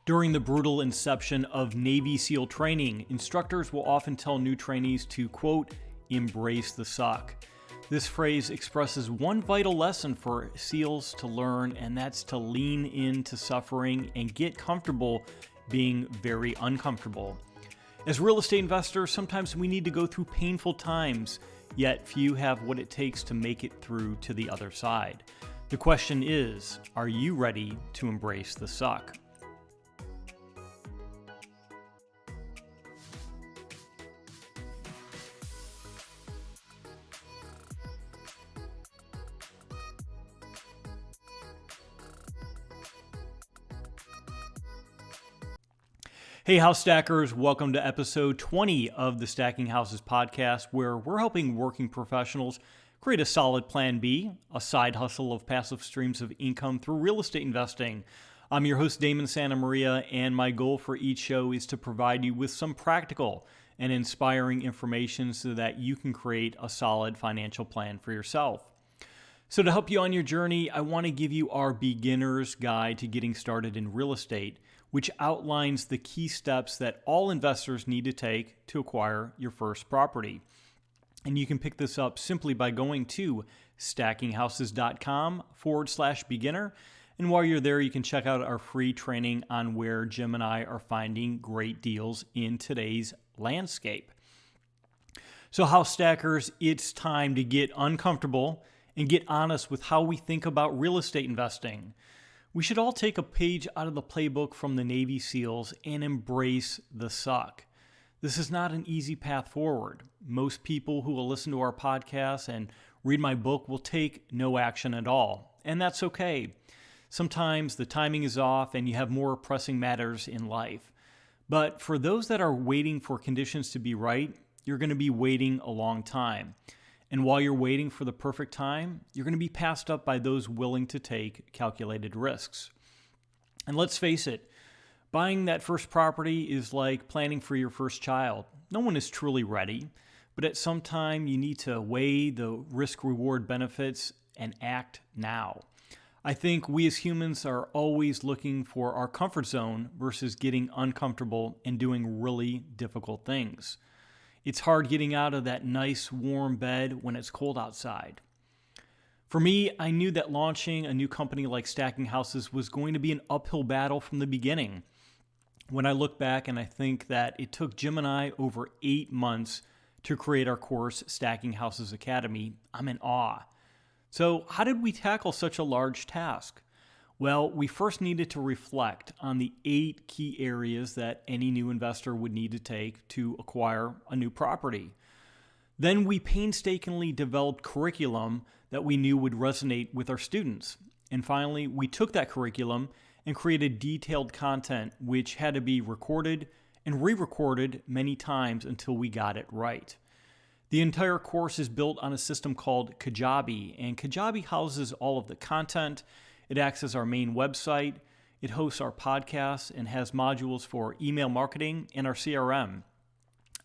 During the brutal inception of Navy SEAL training, instructors will often tell new trainees to, quote, embrace the suck. This phrase expresses one vital lesson for SEALs to learn, and that's to lean into suffering and get comfortable being very uncomfortable. As real estate investors, sometimes we need to go through painful times, yet few have what it takes to make it through to the other side. The question is, are you ready to embrace the suck? Hey, House Stackers, welcome to episode 20 of the Stacking Houses podcast, where we're helping working professionals create a solid plan B, a side hustle of passive streams of income through real estate investing. I'm your host, Damon Santa Maria, and my goal for each show is to provide you with some practical and inspiring information so that you can create a solid financial plan for yourself. So to help you on your journey, I want to give you our beginner's guide to getting started in real estate, which outlines the key steps that all investors need to take to acquire your first property. And you can pick this up simply by going to stackinghouses.com/beginner. And while you're there, you can check out our free training on where Jim and I are finding great deals in today's landscape. So House Stackers, it's time to get uncomfortable and get honest with how we think about real estate investing. We should all take a page out of the playbook from the Navy SEALs and embrace the suck. This is not an easy path forward. Most people who will listen to our podcast and read my book will take no action at all, and that's okay. Sometimes the timing is off and you have more pressing matters in life. But for those that are waiting for conditions to be right, you're going to be waiting a long time. And while you're waiting for the perfect time, you're going to be passed up by those willing to take calculated risks. And let's face it, buying that first property is like planning for your first child. No one is truly ready, but at some time you need to weigh the risk-reward benefits and act now. I think we as humans are always looking for our comfort zone versus getting uncomfortable and doing really difficult things. It's hard getting out of that nice warm bed when it's cold outside. For me, I knew that launching a new company like Stacking Houses was going to be an uphill battle from the beginning. When I look back and I think that it took Jim and I over 8 months to create our course, Stacking Houses Academy, I'm in awe. So how did we tackle such a large task? Well, we first needed to reflect on the 8 key areas that any new investor would need to take to acquire a new property. Then we painstakingly developed curriculum that we knew would resonate with our students. And finally, we took that curriculum and created detailed content which had to be recorded and re-recorded many times until we got it right. The entire course is built on a system called Kajabi, and Kajabi houses all of the content. It acts as our main website, it hosts our podcasts, and has modules for email marketing and our CRM.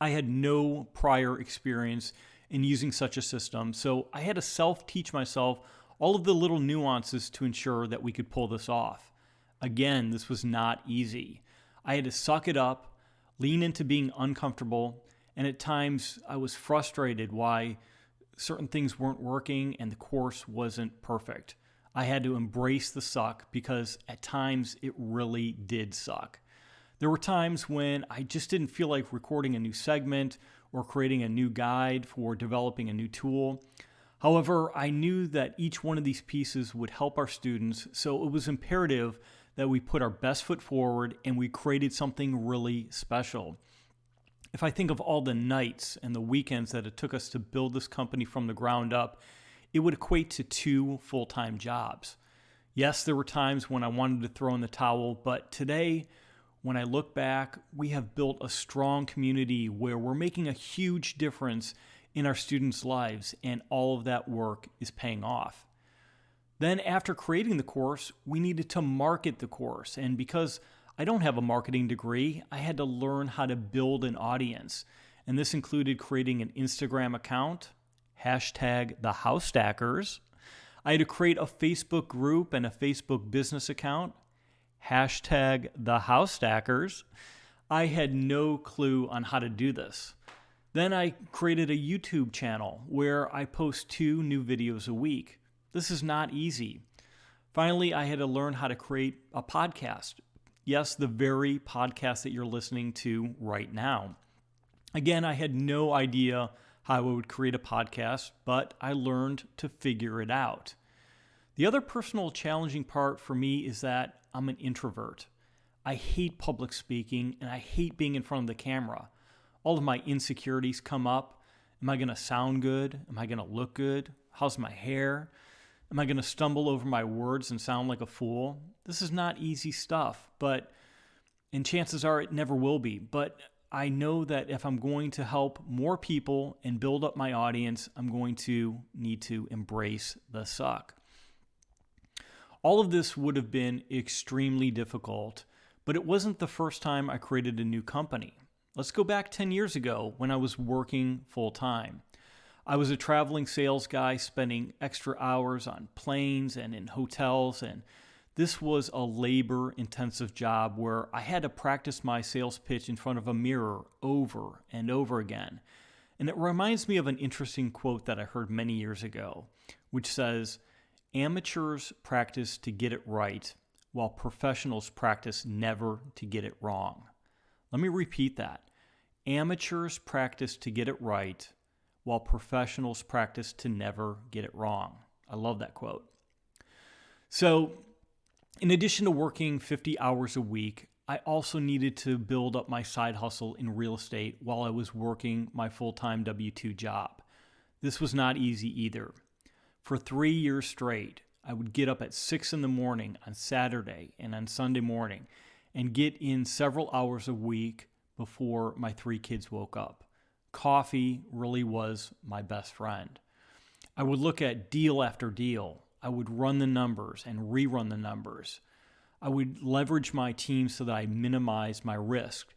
I had no prior experience in using such a system, so I had to self-teach myself all of the little nuances to ensure that we could pull this off. Again, this was not easy. I had to suck it up, lean into being uncomfortable, and at times I was frustrated why certain things weren't working and the course wasn't perfect. I had to embrace the suck because at times it really did suck. There were times when I just didn't feel like recording a new segment or creating a new guide for developing a new tool. However, I knew that each one of these pieces would help our students, so it was imperative that we put our best foot forward and we created something really special. If I think of all the nights and the weekends that it took us to build this company from the ground up, it would equate to 2 full-time jobs. Yes, there were times when I wanted to throw in the towel, but today, when I look back, we have built a strong community where we're making a huge difference in our students' lives, and all of that work is paying off. Then after creating the course, we needed to market the course, and because I don't have a marketing degree, I had to learn how to build an audience, and this included creating an Instagram account, #TheHouseStackers. I had to create a Facebook group and a Facebook business account, #TheHouseStackers, I had no clue on how to do this. Then I created a YouTube channel where I post 2 new videos a week. This is not easy. Finally, I had to learn how to create a podcast. Yes, the very podcast that you're listening to right now. Again, I had no idea how I would create a podcast, but I learned to figure it out. The other personal challenging part for me is that I'm an introvert. I hate public speaking and I hate being in front of the camera. All of my insecurities come up. Am I going to sound good? Am I going to look good? How's my hair? Am I going to stumble over my words and sound like a fool? This is not easy stuff, and chances are it never will be. But I know that if I'm going to help more people and build up my audience, I'm going to need to embrace the suck. All of this would have been extremely difficult, but it wasn't the first time I created a new company. Let's go back 10 years ago when I was working full-time. I was a traveling sales guy spending extra hours on planes and in hotels, and this was a labor-intensive job where I had to practice my sales pitch in front of a mirror over and over again. And it reminds me of an interesting quote that I heard many years ago, which says, "Amateurs practice to get it right, while professionals practice never to get it wrong." Let me repeat that. Amateurs practice to get it right, while professionals practice to never get it wrong. I love that quote. So, in addition to working 50 hours a week, I also needed to build up my side hustle in real estate while I was working my full-time W-2 job. This was not easy either. For 3 years straight, I would get up at 6 in the morning on Saturday and on Sunday morning and get in several hours a week before my 3 kids woke up. Coffee really was my best friend. I would look at deal after deal. I would run the numbers and rerun the numbers. I would leverage my team so that I minimized my risk.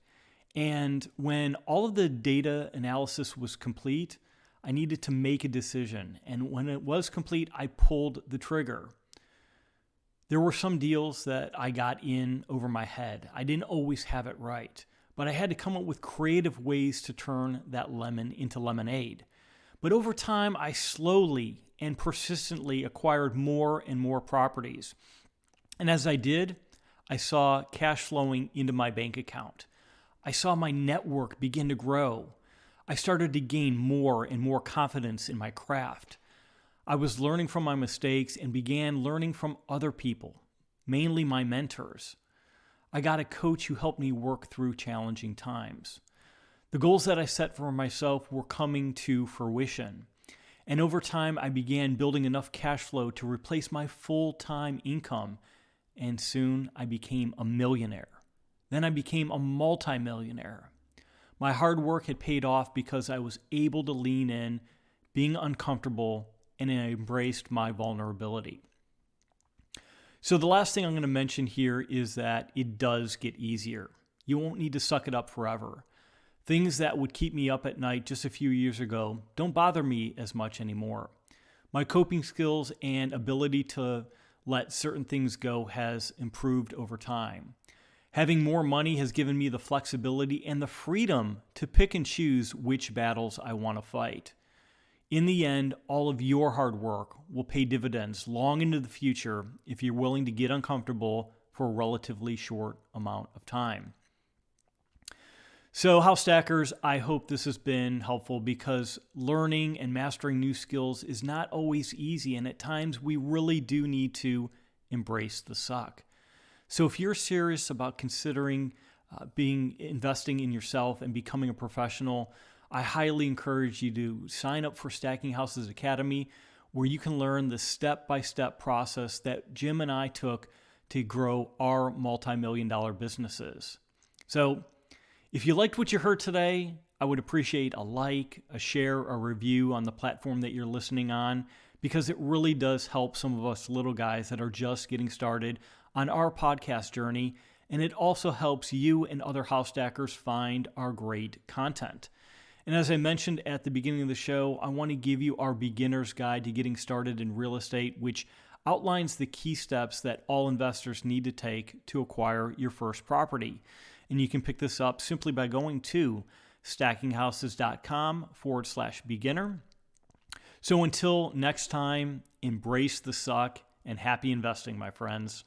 And when all of the data analysis was complete, I needed to make a decision. And when it was complete, I pulled the trigger. There were some deals that I got in over my head. I didn't always have it right, but I had to come up with creative ways to turn that lemon into lemonade. But over time, I slowly and persistently acquired more and more properties. And as I did, I saw cash flowing into my bank account. I saw my network begin to grow. I started to gain more and more confidence in my craft. I was learning from my mistakes and began learning from other people, mainly my mentors. I got a coach who helped me work through challenging times. The goals that I set for myself were coming to fruition. And over time, I began building enough cash flow to replace my full-time income. And soon I became a millionaire. Then I became a multimillionaire. My hard work had paid off because I was able to lean in, being uncomfortable, and I embraced my vulnerability. So the last thing I'm going to mention here is that it does get easier. You won't need to suck it up forever. Things that would keep me up at night just a few years ago don't bother me as much anymore. My coping skills and ability to let certain things go has improved over time. Having more money has given me the flexibility and the freedom to pick and choose which battles I want to fight. In the end, all of your hard work will pay dividends long into the future if you're willing to get uncomfortable for a relatively short amount of time. So, House Stackers, I hope this has been helpful because learning and mastering new skills is not always easy, and at times we really do need to embrace the suck. So if you're serious about considering investing in yourself and becoming a professional, I highly encourage you to sign up for Stacking Houses Academy, where you can learn the step-by-step process that Jim and I took to grow our multi-million-dollar businesses. So if you liked what you heard today, I would appreciate a like, a share, a review on the platform that you're listening on, because it really does help some of us little guys that are just getting started on our podcast journey, and it also helps you and other house stackers find our great content. And as I mentioned at the beginning of the show, I want to give you our beginner's guide to getting started in real estate, which outlines the key steps that all investors need to take to acquire your first property. And you can pick this up simply by going to stackinghouses.com/beginner. So until next time, embrace the suck and happy investing, my friends.